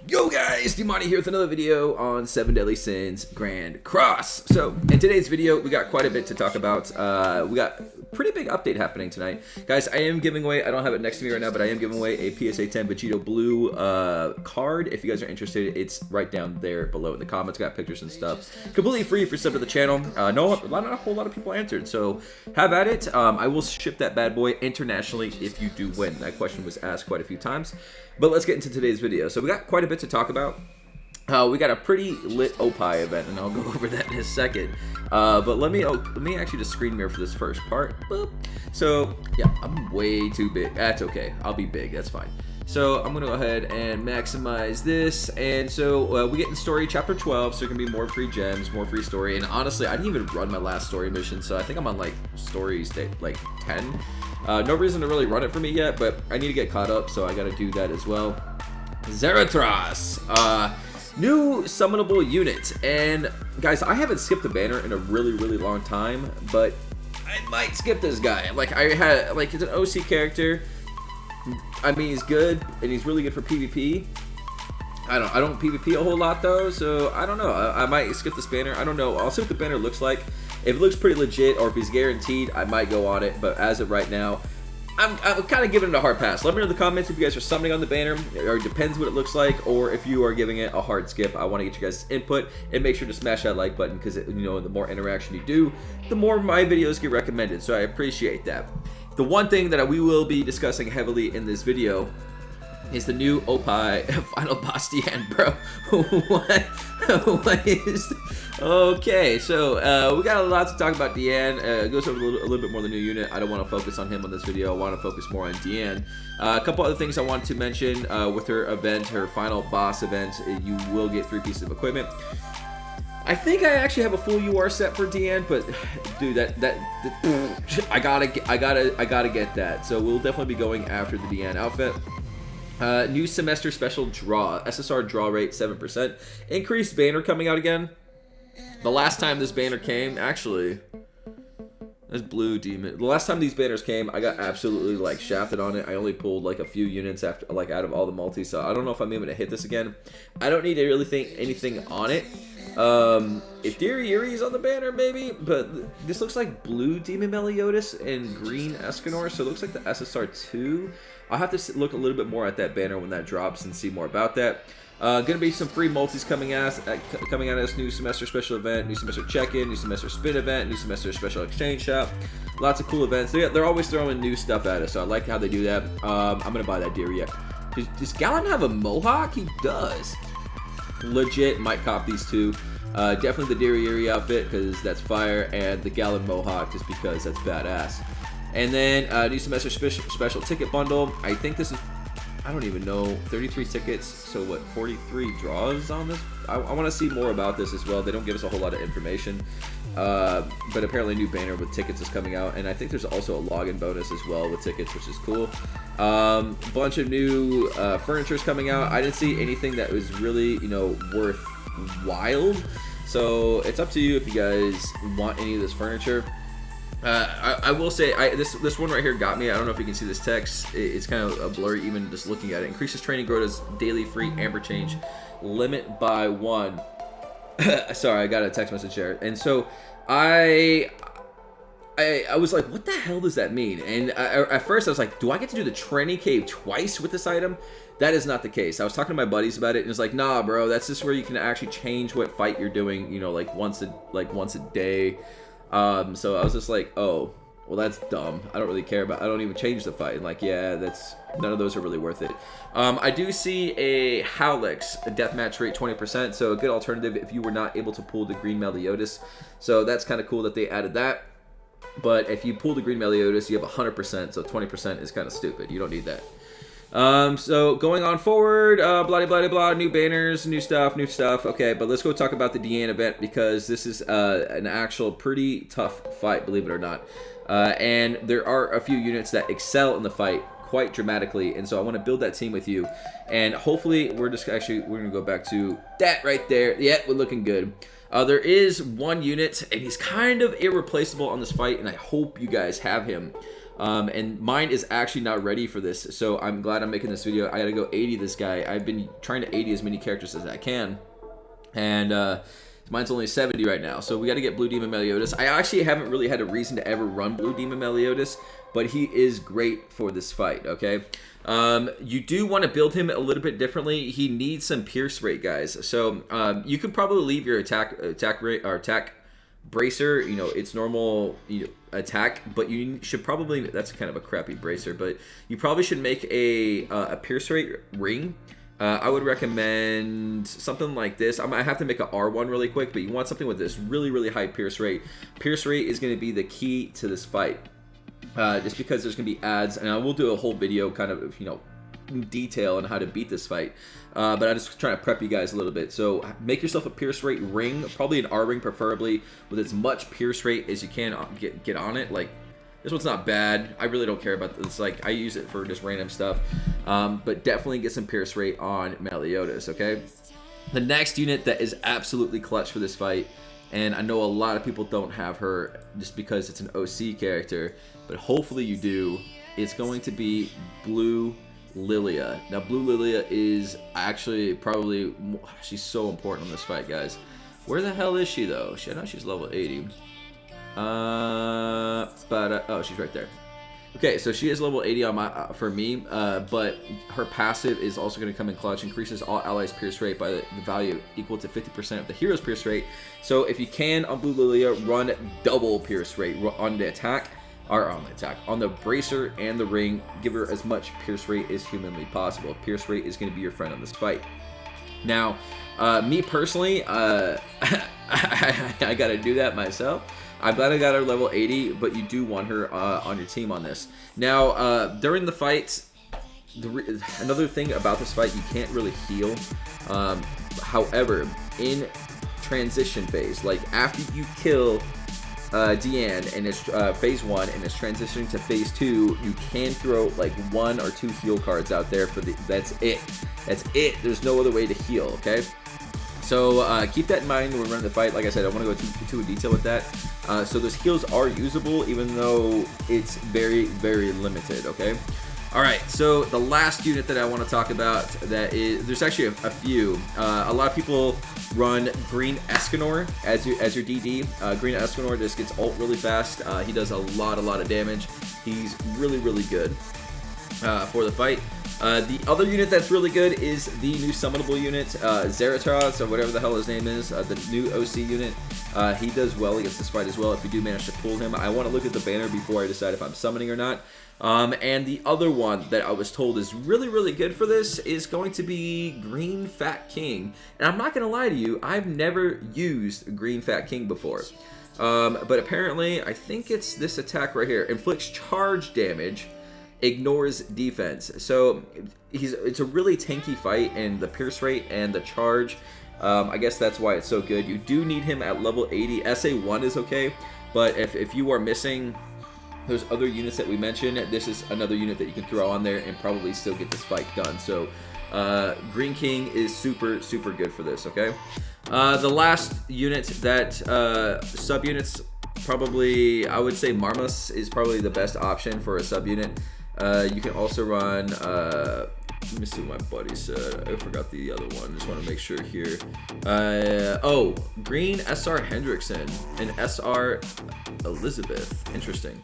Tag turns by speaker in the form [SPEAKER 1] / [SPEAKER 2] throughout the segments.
[SPEAKER 1] Yo guys, Dmonty here with another video on 7 Deadly Sins Grand Cross. So in today's video, we got quite a bit to talk about. We got a pretty big update happening tonight. Guys, I am giving away, I don't have it next to me right now, but I am giving away a PSA 10 VEGITO blue card. If you guys are interested, it's right down there below in the comments. Got pictures and stuff. Completely free for sub to the channel. Not a whole lot of people answered, so have at it. I will ship that bad boy internationally if you do win. That question was asked quite a few times. But let's get into today's video. So we got quite a bit to talk about. We got a pretty lit OPI event, and I'll go over that in a second. But let me actually just screen mirror for this first part. Boop. So yeah, I'm way too big. That's okay. I'll be big. That's fine. So I'm gonna go ahead and maximize this, and so we get in story chapter 12. So it can be more free gems, more free story. And honestly, I didn't even run my last story mission, so I think I'm on like story state like 10. No reason to really run it for me yet, but I need to get caught up, so I gotta do that as well. Zerathras, new summonable unit, and guys, I haven't skipped a banner in a really long time, but I might skip this guy. Like he's an OC character. I mean, he's good, and he's really good for PvP. I don't PvP a whole lot though, so I don't know. I might skip this banner. I don't know. I'll see what the banner looks like. If it looks pretty legit, or if he's guaranteed, I might go on it. But as of right now, I'm kind of giving it a hard pass. Let me know in the comments if you guys are summoning on the banner, or it depends what it looks like, or if you are giving it a hard skip. I want to get you guys' input, and make sure to smash that like button, because you know, the more interaction you do, the more my videos get recommended. So I appreciate that. The one thing that we will be discussing heavily in this video is the new OPI final boss Diane, bro. What is... Okay, so we got a lot to talk about Diane. It goes over a little bit more the new unit. I don't want to focus on him on this video. I want to focus more on Diane. A couple other things I wanted to mention with her event, her final boss event. You will get 3 pieces of equipment. I think I actually have a full UR set for Diane, but dude, I gotta get that. So we'll definitely be going after the Diane outfit. New semester special draw, SSR draw rate 7%. Increased banner coming out again. The last time this banner came, actually, this blue demon. The last time these banners came, I got absolutely like shafted on it. I only pulled like a few units after, like out of all the multi. So I don't know if I'm able to hit this again. I don't need to really think anything on it. If Yuri's on the banner, maybe, but this looks like blue Demon Meliodas and green Escanor, so it looks like the SSR2. I'll have to look a little bit more at that banner when that drops and see more about that. Gonna be some free multis coming out of this new semester special event, new semester check-in, new semester spin event, new semester special exchange shop. Lots of cool events. They're always throwing new stuff at us, so I like how they do that. I'm gonna buy that deer yet. Does Gallon have a mohawk? He does. Legit, might cop these two. Definitely the Yuri outfit, because that's fire, and the Gallon mohawk just because that's badass. And then new semester special ticket bundle. I think this is, I don't even know, 33 tickets, so what, 43 draws on this? I want to see more about this as well. They don't give us a whole lot of information, but apparently a new banner with tickets is coming out, and I think there's also a login bonus as well with tickets, which is cool. Bunch of new furniture is coming out. I didn't see anything that was really, you know, worth wild, so it's up to you if you guys want any of this furniture. I will say, this one right here got me. I don't know if you can see this text. It's kind of blurry even just looking at it. Increases training quotas, daily free amber change, limit by 1. Sorry, I got a text message there. And so I was like, what the hell does that mean? And at first I was like, do I get to do the tranny cave twice with this item? That is not the case. I was talking to my buddies about it, and it's like, nah, bro, that's just where you can actually change what fight you're doing, you know, like once a day. So I was just like, oh, well, that's dumb. I don't really care about, I don't even change the fight. And like, yeah, none of those are really worth it. I do see a Howlix, a deathmatch rate 20%, so a good alternative if you were not able to pull the green Meliodas. So that's kind of cool that they added that. But if you pull the green Meliodas, you have 100%, so 20% is kind of stupid. You don't need that. So going on forward, blah, new banners, new stuff. Okay, but let's go talk about the Diane event, because this is an actual pretty tough fight, believe it or not. And there are a few units that excel in the fight quite dramatically, and so I want to build that team with you. And hopefully we're gonna go back to that right there. Yeah, we're looking good. There is one unit, and he's kind of irreplaceable on this fight, and I hope you guys have him. And mine is actually not ready for this, so I'm glad I'm making this video. I gotta go 80 this guy. I've been trying to 80 as many characters as I can, and mine's only 70 right now, so we got to get Blue Demon Meliodas. I actually haven't really had a reason to ever run Blue Demon Meliodas, but he is great for this fight, okay? You do want to build him a little bit differently. He needs some pierce rate, guys. So you could probably leave your attack rate or attack bracer, you know, its normal attack, but you should probably, that's kind of a crappy bracer, but you probably should make a pierce rate ring. I would recommend something like this. I might have to make an R1 really quick, but you want something with this really, really high pierce rate. Pierce rate is going to be the key to this fight, just because there's going to be ads, and I will do a whole video kind of, you know, detail on how to beat this fight. But I'm just trying to prep you guys a little bit. So make yourself a pierce rate ring, probably an R ring preferably, with as much pierce rate as you can get on it. Like, this one's not bad. I really don't care about this. Like, I use it for just random stuff. But definitely get some pierce rate on Meliodas, okay? The next unit that is absolutely clutch for this fight, and I know a lot of people don't have her just because it's an OC character, but hopefully you do, it's going to be Blue Lilia. Now, Blue Lilia is actually probably, she's so important on this fight, guys. Where the hell is she, though? I know she's level 80. Oh, she's right there. Okay, so she is level 80 on my for me, but her passive is also going to come in clutch. Increases all allies' pierce rate by the value equal to 50% of the hero's pierce rate. So if you can on Blue Lilia, run double pierce rate on the attack, or on the bracer and the ring. Give her as much pierce rate as humanly possible. Pierce rate is going to be your friend on this fight. Now, me personally, I got to do that myself. I'm glad I got her level 80, but you do want her on your team on this. Now, during the fights, another thing about this fight, you can't really heal. However, in transition phase, like after you kill Diane and it's phase 1 and it's transitioning to phase 2, you can throw like 1 or 2 heal cards out there for that's it. That's it. There's no other way to heal, okay? So keep that in mind when we're running the fight. Like I said, I don't want to go too in detail with that. So those heals are usable, even though it's very, very limited, okay? All right, so the last unit that I want to talk about, that is, there's actually a few. A lot of people run Green Escanor as your DD. Green Escanor just gets ult really fast. He does a lot of damage. He's really, really good for the fight. The other unit that's really good is the new summonable unit, Zeratos, or whatever the hell his name is, the new OC unit. He does well against this fight as well if you do manage to pull him. I want to look at the banner before I decide if I'm summoning or not. And the other one that I was told is really, really good for this is going to be Green Fat King. And I'm not going to lie to you, I've never used Green Fat King before. But apparently, I think it's this attack right here. Inflicts charge damage, ignores defense. So it's a really tanky fight, and the pierce rate and the charge, I guess that's why it's so good. You do need him at level 80. SA1 is okay, but if you are missing those other units that we mentioned, this is another unit that you can throw on there and probably still get this fight done. So Green King is super, super good for this, okay? The last unit that sub-units, probably, I would say Marmas is probably the best option for a sub-unit. You can also run, let me see what my buddy said. I forgot the other one. Just want to make sure here. Oh, Green SR Hendrickson and SR Elizabeth. Interesting.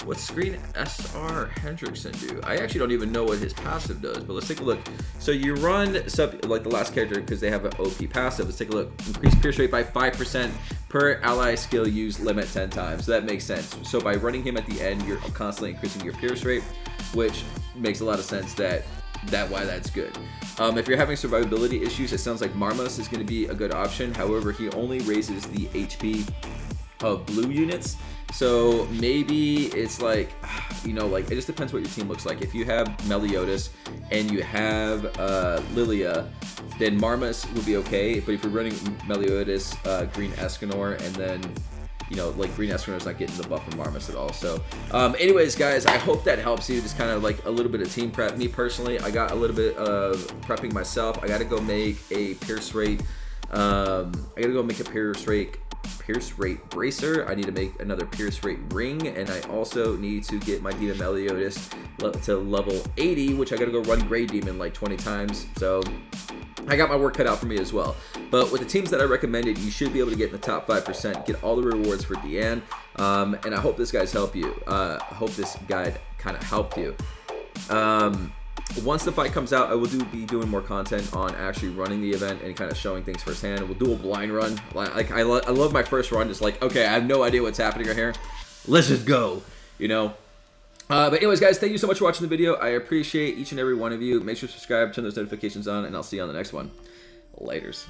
[SPEAKER 1] What's Green SR Hendrickson do? I actually don't even know what his passive does, but let's take a look. So you run sub, like the last character, because they have an OP passive. Let's take a look. Increase pierce rate by 5% per ally skill used, limit 10 times. So that makes sense. So by running him at the end, you're constantly increasing your pierce rate, which makes a lot of sense why that's good. If you're having survivability issues, it sounds like Marmas is going to be a good option. However, he only raises the HP of blue units, so maybe it's like, you know, like it just depends what your team looks like. If you have Meliodas and you have Lilia, then Marmas would be okay. But if you're running Meliodas, Green Escanor, and then, you know, like Green Escanor is not getting the buff from Marmas at all. So anyways, guys, I hope that helps you. Just kind of like a little bit of team prep. Me personally, I got a little bit of prepping myself. I got to go make a pierce rate. Pierce Rate Bracer. I need to make another Pierce Rate Ring, and I also need to get my Demon Meliodas to level 80, which I gotta go run Grey Demon like 20 times. So I got my work cut out for me as well. But with the teams that I recommended, you should be able to get in the top 5%, get all the rewards for Diane, and I hope this guide helped you. I hope this guide kind of helped you. Once the fight comes out, I will be doing more content on actually running the event and kind of showing things firsthand. We'll do a blind run. Like I love my first run, just like, okay, I have no idea what's happening right here. Let's just go, you know. But anyways, guys, thank you so much for watching the video. I appreciate each and every one of you. Make sure to subscribe, turn those notifications on, and I'll see you on the next one. Laters.